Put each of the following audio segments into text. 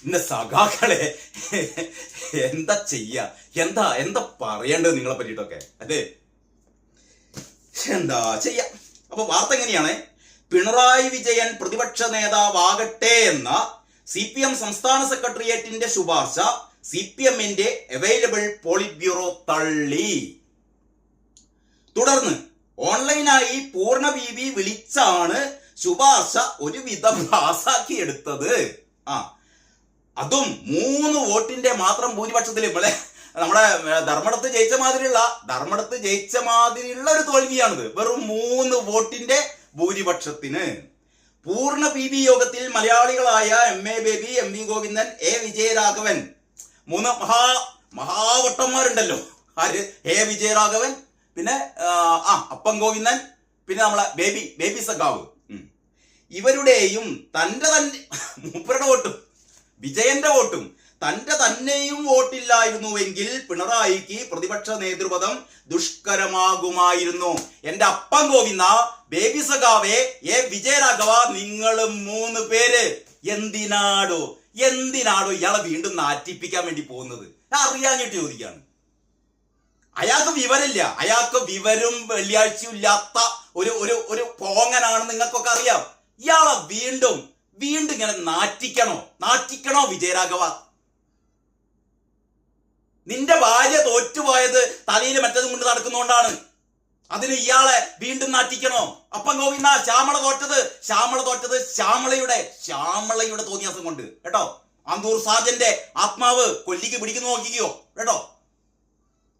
ഇന്ന് സഖാക്കളെ എന്താ ചെയ്യാ, എന്താ എന്താ പറയേണ്ടത് നിങ്ങളെ പറ്റിയിട്ടൊക്കെ അല്ലേ? എന്താ ചെയ്യാ. അപ്പൊ വാർത്ത എങ്ങനെയാണ്? പിണറായി വിജയൻ പ്രതിപക്ഷ നേതാവാകട്ടെ എന്ന CPM സംസ്ഥാന സെക്രട്ടേറിയറ്റിന്റെ ശുപാർശ CPMന്റെ അവൈലബിൾ പോളിറ്റ് ബ്യൂറോ തള്ളി. തുടർന്ന് ഓൺലൈനായി പൂർണ്ണ ബീബി വിളിച്ചാണ് ശുപാർശ ഒരുവിധം പാസാക്കിയെടുത്തത്. അതും 3 വോട്ടിന്റെ മാത്രം ഭൂരിപക്ഷത്തിൽ. നമ്മളെ ധർമ്മടത്ത് ജയിച്ച മാതിരിയുള്ള ഒരു തോൽവിയാണിത്. വെറും 3 വോട്ടിന്റെ ഭൂരിപക്ഷത്തിന്. പൂർണ്ണ PB യോഗത്തിൽ മലയാളികളായ MA baby, MV Govindan, A Vijayaraghavan, 3 മഹാവട്ടന്മാരുണ്ടല്ലോ. ആര്? A വിജയരാഘവൻ, പിന്നെ അപ്പൻ ഗോവിന്ദൻ, പിന്നെ നമ്മളെ ബേബി സഖാവ്. ഇവരുടെയും മൂപ്പരുടെ വോട്ടും വിജയന്റെ വോട്ടും തന്നെയും വോട്ടില്ലായിരുന്നുവെങ്കിൽ പിണറായിക്ക് പ്രതിപക്ഷ നേതൃപദം ദുഷ്കരമാകുമായിരുന്നു. എന്റെ അപ്പൻ ഗോവിന്ദ, ബേബി സഖാവേ, A വിജയരാഘവ, നിങ്ങൾ 3 പേര് എന്തിനാടോ ഇയാളെ വീണ്ടും നാറ്റിപ്പിക്കാൻ വേണ്ടി പോകുന്നത്? അറിയാഞ്ഞിട്ട് ചോദിക്കാണ്. അയാൾക്ക് വിവരമില്ല. അയാൾക്ക് വിവരം വെള്ളിയാഴ്ചയും ഇല്ലാത്ത ഒരു പോങ്ങനാണ്. നിങ്ങൾക്കൊക്കെ അറിയാം. ഇയാളെ വീണ്ടും ഇങ്ങനെ നാറ്റിക്കണോ വിജയരാഘവ? നിന്റെ ഭാര്യ തോറ്റുപോയത് തലയിൽ മറ്റതും കൊണ്ട് നടക്കുന്നോണ്ടാണ്. അതിന് ഇയാളെ വീണ്ടും നാറ്റിക്കണോ? അപ്പം ഗോവിന്ദ, ശ്യാമള തോറ്റത് ശ്യാമളയുടെ തോന്നിയാസം കൊണ്ട് കേട്ടോ. ആന്തൂർ സാജന്റെ ആത്മാവ് കൊല്ലിക്ക് പിടിക്കുന്നു നോക്കിക്കോ കേട്ടോ.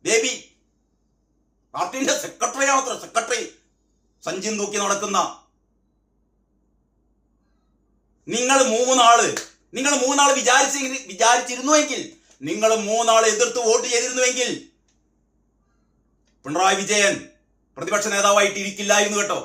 ബേബി പാർട്ടിന്റെ സെക്രട്ടറി സഞ്ജിൻ തൂക്കി നടക്കുന്ന നിങ്ങൾ മൂന്നാള് വിചാരിച്ചിരുന്നുവെങ്കിൽ, നിങ്ങൾ 3 ആള് എതിർത്ത് വോട്ട് ചെയ്തിരുന്നുവെങ്കിൽ പിണറായി വിജയൻ പ്രതിപക്ഷ നേതാവായിട്ട് ഇരിക്കില്ലായിരുന്നു കേട്ടോ.